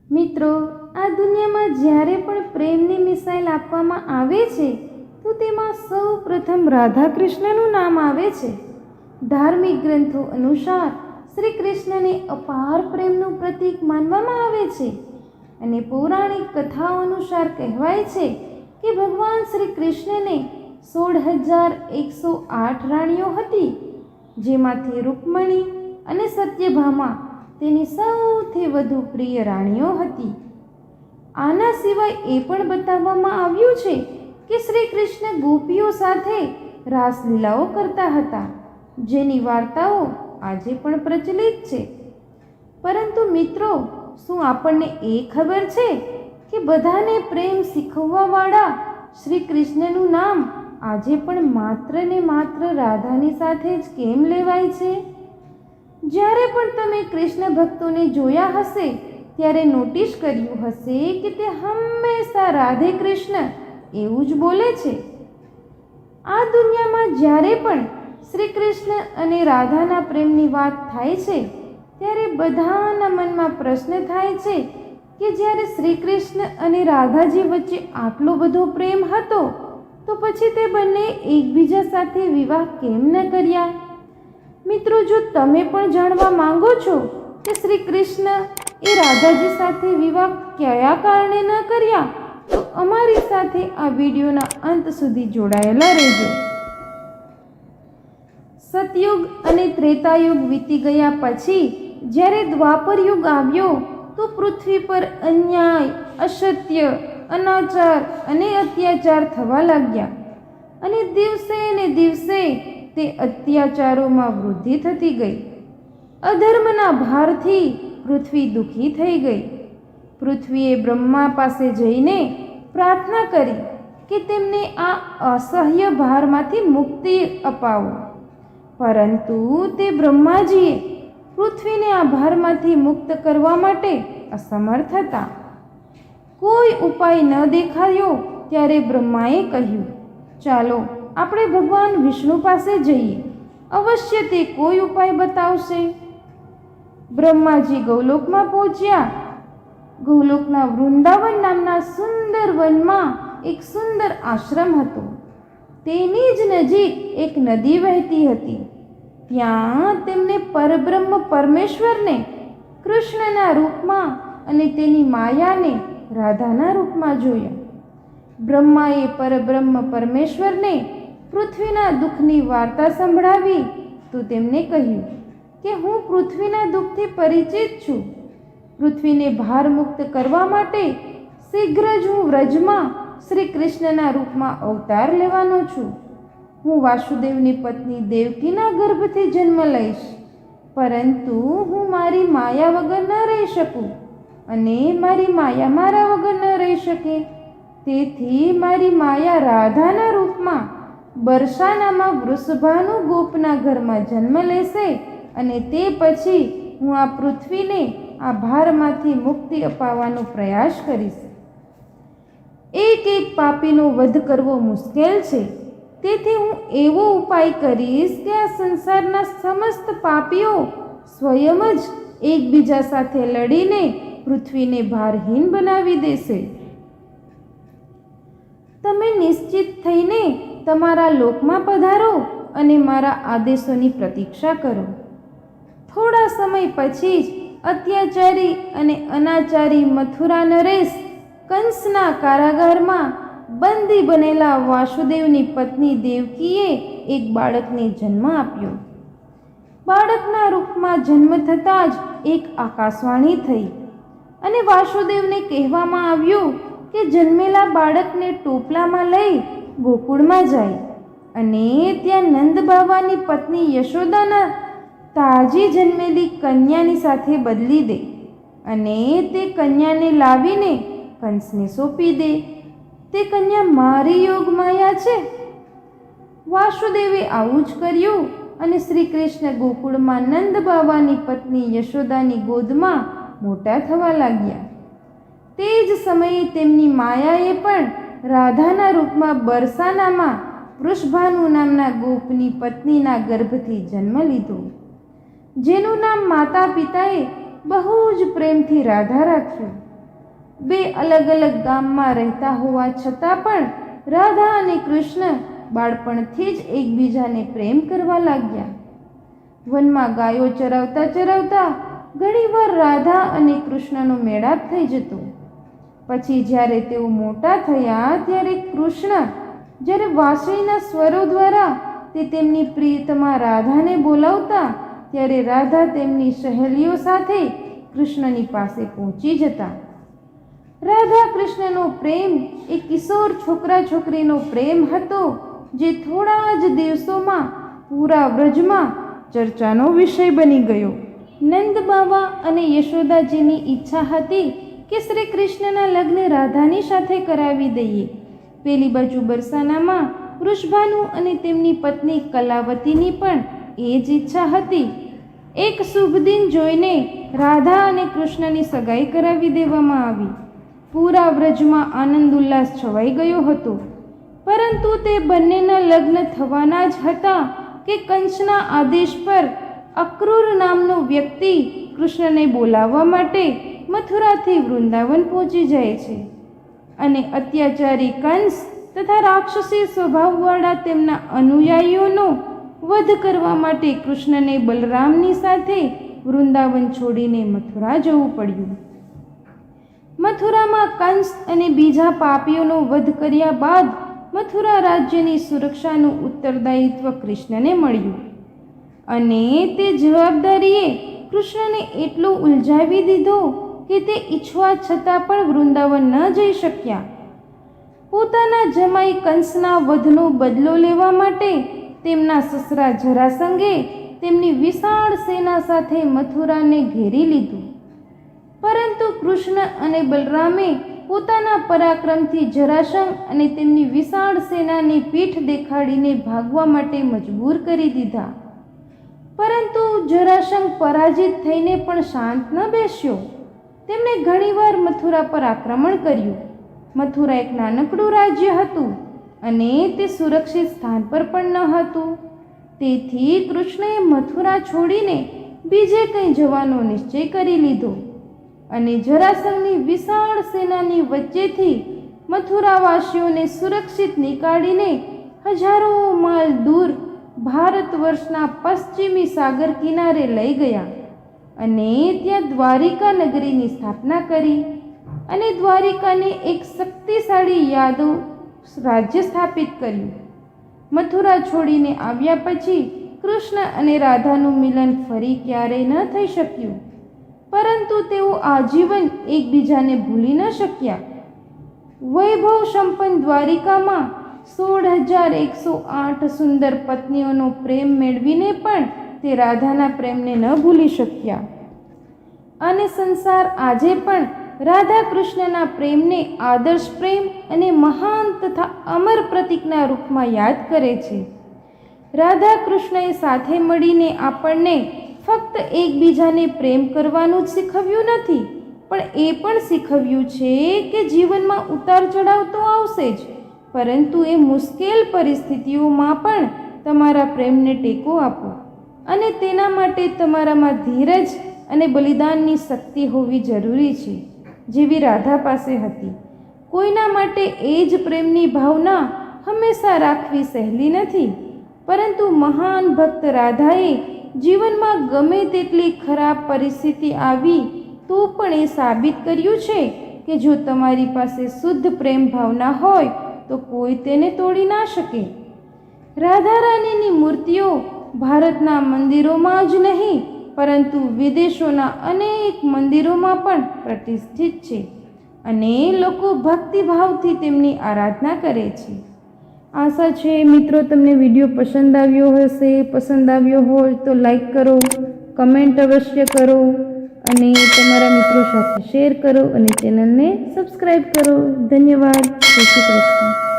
મિત્રો, આ દુનિયામાં જ્યારે પણ પ્રેમની મિસાઇલ આપવામાં આવે છે તો તેમાં સૌ પ્રથમ રાધા કૃષ્ણનું નામ આવે છે. ધાર્મિક ગ્રંથો અનુસાર શ્રી કૃષ્ણને અપાર પ્રેમનું પ્રતીક માનવામાં આવે છે અને પૌરાણિક કથાઓ અનુસાર કહેવાય છે કે ભગવાન શ્રી કૃષ્ણને 16,108 રાણીઓ હતી, જેમાંથી રૂકમણી અને સત્યભામા તેની સૌથી વધુ પ્રિય રાણીઓ હતી. આના સિવાય એ પણ બતાવવામાં આવ્યું છે કે શ્રી કૃષ્ણ ગોપીઓ સાથે રાસલીલાઓ કરતા હતા, જેની વાર્તાઓ આજે પણ પ્રચલિત છે. પરંતુ મિત્રો, શું આપણને એ ખબર છે કે બધાને પ્રેમ શીખવવાવાળા શ્રી કૃષ્ણનું નામ આજે પણ માત્ર ને માત્ર રાધાની સાથે જ કેમ લેવાય છે? જ્યારે પણ તમે કૃષ્ણ ભક્તોને જોયા હશે ત્યારે નોટિસ કર્યું હશે કે તે હંમેશા રાધે કૃષ્ણ એવું જ બોલે છે. આ દુનિયામાં જ્યારે પણ શ્રી કૃષ્ણ અને રાધાના પ્રેમની વાત થાય છે ત્યારે બધાના મનમાં પ્રશ્ન થાય છે કે જ્યારે શ્રી કૃષ્ણ અને રાધાજી વચ્ચે આટલો બધો પ્રેમ હતો તો પછી તે બંને એકબીજા સાથે વિવાહ કેમ ન કર્યા? મિત્રો, જો તમે પણ જાણવા માંગો છો કે શ્રી કૃષ્ણ એ રાધાજી સાથે વિવાહ કયા કારણે ન કર્યા, તો અમારી સાથે આ વિડીયોના અંત સુધી જોડાયેલા રહેજો. સતયુગ અને ત્રેતાયુગ વીતી ગયા પછી જ્યારે દ્વાપર યુગ આવ્યો તો પૃથ્વી પર અન્યાય, અસત્ય, અનાચાર અને અત્યાચાર થવા લાગ્યા અને દિવસે ને દિવસે તે અત્યાચારોમાં વૃદ્ધિ થતી ગઈ. અધર્મના ભારથી પૃથ્વી દુઃખી થઈ ગઈ. પૃથ્વીએ બ્રહ્મા પાસે જઈને પ્રાર્થના કરી કે તેમને આ અસહ્ય ભારમાંથી મુક્તિ અપાવો, પરંતુ તે બ્રહ્માજીએ પૃથ્વીને આ ભારમાંથી મુક્ત કરવા માટે અસમર્થ હતા. કોઈ ઉપાય ન દેખાયો ત્યારે બ્રહ્માએ કહ્યું, ચાલો આપણે ભગવાન વિષ્ણુ પાસે જઈએ, અવશ્ય તે કોઈ ઉપાય બતાવશે. બ્રહ્માજી ગૌલોકમાં પહોંચ્યા. ગૌલોકના વૃંદાવન નામના સુંદર વનમાં એક સુંદર આશ્રમ હતો. તેની જ નજીક એક નદી વહેતી હતી. ત્યાં તેમને પરબ્રહ્મ પરમેશ્વરને કૃષ્ણના રૂપમાં અને તેની માયાને રાધાના રૂપમાં જોયા. બ્રહ્માએ પરબ્રહ્મ પરમેશ્વરને પૃથ્વીના દુઃખની વાર્તા સંભળાવી તો તેમને કહ્યું કે હું પૃથ્વીના દુઃખથી પરિચિત છું. પૃથ્વીને ભારમુક્ત કરવા માટે શીઘ્ર જ હું વ્રજમાં શ્રી કૃષ્ણના રૂપમાં અવતાર લેવાનો છું. હું વાસુદેવની પત્ની દેવકીના ગર્ભથી જન્મ લઈશ, પરંતુ હું મારી માયા વગર ન રહી શકું અને મારી માયા મારા વગર ન રહી શકે. તેથી મારી માયા રાધાના રૂપમાં બરસાનામાં વૃષભાનું ગોપના ઘરમાં જન્મ લેશે અને તે પછી હું આ પૃથ્વીને આ ભારમાંથી મુક્તિ અપાવવાનો પ્રયાસ કરીશ. એક એક પાપીનો વધ કરવો મુશ્કેલ છે, તેથી હું એવો ઉપાય કરીશ કે આ સંસારના સમસ્ત પાપીઓ સ્વયં જ એકબીજા સાથે લડીને પૃથ્વીને ભારહીન બનાવી દેશે. તમે નિશ્ચિત થઈને તમારા લોકમાં પધારો અને મારા આદેશોની પ્રતીક્ષા કરો. થોડા સમય પછી જ અત્યાચારી અને અનાચારી મથુરા નરેશ કંસના કારાગારમાં બંદી બનેલા વાસુદેવની પત્ની દેવકીએ એક બાળકને જન્મ આપ્યો. બાળકના રૂપમાં જન્મ થતાં જ એક આકાશવાણી થઈ અને વાસુદેવને કહેવામાં આવ્યું કે જન્મેલા બાળકને ટોપલામાં લઈ ગોકુળમાં જાય અને ત્યાં નંદ બાવાની પત્ની યશોદાના તાજી જન્મેલી કન્યાની સાથે બદલી દે અને તે કન્યાને લાવીને કંસને સોંપી દે. તે કન્યા મારી યોગમાયા છે. વાસુદેવે આવું જ કર્યું અને શ્રી કૃષ્ણ ગોકુળમાં નંદ બાવાની પત્ની યશોદાની ગોદમાં મોટા થવા લાગ્યા. તે જ સમયે તેમની માયાએ પણ રાધાના રૂપમાં બરસાનામાં વૃષભાનુ નામના ગોપની પત્નીના ગર્ભથી જન્મ લીધો, જેનું નામ માતા પિતાએ બહુ જ પ્રેમથી રાધા રાખ્યું. બે અલગ અલગ ગામમાં રહેતા હોવા છતાં પણ રાધા અને કૃષ્ણ બાળપણથી જ એકબીજાને પ્રેમ કરવા લાગ્યા. વનમાં ગાયો ચરાવતા ચરાવતા ઘણીવાર રાધા અને કૃષ્ણનો મેળાપ થઈ જતો. પછી જ્યારે તેઓ મોટા થયા ત્યારે કૃષ્ણ જ્યારે વાંસળીના સ્વરો દ્વારા તે તેમની પ્રિયતમા રાધાને બોલાવતા ત્યારે રાધા તેમની સહેલીઓ સાથે કૃષ્ણની પાસે પહોંચી જતા. રાધા કૃષ્ણનો પ્રેમ એ કિશોર છોકરા છોકરીનો પ્રેમ હતો જે થોડા જ દિવસોમાં પૂરા વ્રજમાં ચર્ચાનો વિષય બની ગયો. નંદ બાવા અને યશોદાજીની ઈચ્છા હતી કે શ્રી કૃષ્ણના લગ્ન રાધાની સાથે કરાવી દઈએ. પેલી બાજુ બરસાનામાં વૃષભાનુ અને તેમની પત્ની કલાવતીની પણ એ જ ઈચ્છા હતી. એક શુભ દિન જોઈને રાધા અને કૃષ્ણની સગાઈ કરાવી દેવામાં આવી. પૂરા વ્રજમાં આનંદ ઉલ્લાસ છવાઈ ગયો હતો. પરંતુ તે બંનેના લગ્ન થવાના જ હતા કે કંસના આદેશ પર અક્રૂર નામનો વ્યક્તિ કૃષ્ણને બોલાવવા માટે મથુરાથી વૃંદાવન પહોંચી જાય છે અને અત્યાચારી કંસ તથા રાક્ષસી સ્વભાવવાળા તેમના અનુયાયીઓનો વધ કરવા માટે કૃષ્ણને બલરામની સાથે વૃંદાવન છોડીને મથુરા જવું પડ્યું. મથુરામાં કંસ અને બીજા પાપીઓનો વધ કર્યા બાદ મથુરા રાજ્યની સુરક્ષાનું ઉત્તરદાયિત્વ કૃષ્ણને મળ્યું અને તે જવાબદારીએ કૃષ્ણને એટલો ઉલઝાવી દીધો કે તે ઈચ્છવા છતાં પણ વૃંદાવન ન જઈ શક્યા. પોતાના જમાઈ કંસના વધનો બદલો લેવા માટે તેમના સસરા જરાસંઘે તેમની વિશાળ સેના સાથે મથુરાને ઘેરી લીધું. પરંતુ કૃષ્ણ અને બલરામે પોતાના પરાક્રમથી જરાસંઘ અને તેમની વિશાળ સેનાની પીઠ દેખાડીને ભાગવા માટે મજબૂર કરી દીધા. પરંતુ જરાસંઘ પરાજિત થઈને પણ શાંત ન બેસ્યો. તેમણે ઘણીવાર મથુરા પર આક્રમણ કર્યું. મથુરા એક નાનકડું રાજ્ય હતું અને તે સુરક્ષિત સ્થાન પર પણ ન હતું. તેથી કૃષ્ણએ મથુરા છોડીને બીજે કંઈ જવાનો નિશ્ચય કરી લીધો અને જરાસંઘની વિશાળ સેનાની વચ્ચેથી મથુરાવાસીઓને સુરક્ષિત નીકાળીને હજારો માઇલ દૂર ભારત વર્ષના પશ્ચિમી સાગર કિનારે લઈ ગયા અને ત્યાં દ્વારિકા નગરીની સ્થાપના કરી અને દ્વારિકાને એક શક્તિશાળી યાદવ રાજ્ય સ્થાપિત કર્યું. મથુરા છોડીને આવ્યા પછી કૃષ્ણ અને રાધાનું મિલન ફરી ક્યારેય ન થઈ શક્યું, પરંતુ તેઓ આજીવન એકબીજાને ભૂલી ન શક્યા. વૈભવ સંપન્ન દ્વારિકામાં 16,108 સુંદર પત્નીઓનો પ્રેમ મેળવીને પણ તે રાધાના પ્રેમને ન ભૂલી શક્યા. અને સંસાર આજે પણ રાધા કૃષ્ણના પ્રેમને આદર્શ પ્રેમ અને મહાન તથા અમર પ્રતીકના રૂપમાં યાદ કરે છે. રાધા કૃષ્ણએ સાથે મળીને આપણને ફક્ત એકબીજાને પ્રેમ કરવાનું જ શીખવ્યું નથી, પણ એ પણ શીખવ્યું છે કે જીવનમાં ઉતાર ચઢાવ તો આવશે જ, પરંતુ એ મુશ્કેલ પરિસ્થિતિઓમાં પણ તમારા પ્રેમને ટેકો આપો અને તેના માટે તમારામાં ધીરજ અને બલિદાનની શક્તિ હોવી જરૂરી છે, જેવી રાધા પાસે હતી. કોઈના માટે એ જ પ્રેમની ભાવના હંમેશા રાખવી સહેલી નથી, પરંતુ મહાન ભક્ત રાધાએ જીવનમાં ગમે તેટલી ખરાબ પરિસ્થિતિ આવી તો પણ એ સાબિત કર્યું છે કે જો તમારી પાસે શુદ્ધ પ્રેમ ભાવના હોય તો કોઈ તેને તોડી ના શકે. રાધા રાણીની મૂર્તિઓ ભારતના મંદિરોમાં જ નહીં પરંતુ વિદેશોના અનેક મંદિરોમાં પણ પ્રતિષ્ઠિત છે અને લોકો ભક્તિભાવથી તેમની આરાધના કરે છે. આશા છે મિત્રો તમને વિડીયો પસંદ આવ્યો હશે. પસંદ આવ્યો હોય તો લાઈક કરો, કમેન્ટ અવશ્ય કરો અને તમારા મિત્રો સાથે શેર કરો અને ચેનલને સબસ્ક્રાઈબ કરો. ધન્યવાદ. જય શ્રી કૃષ્ણ.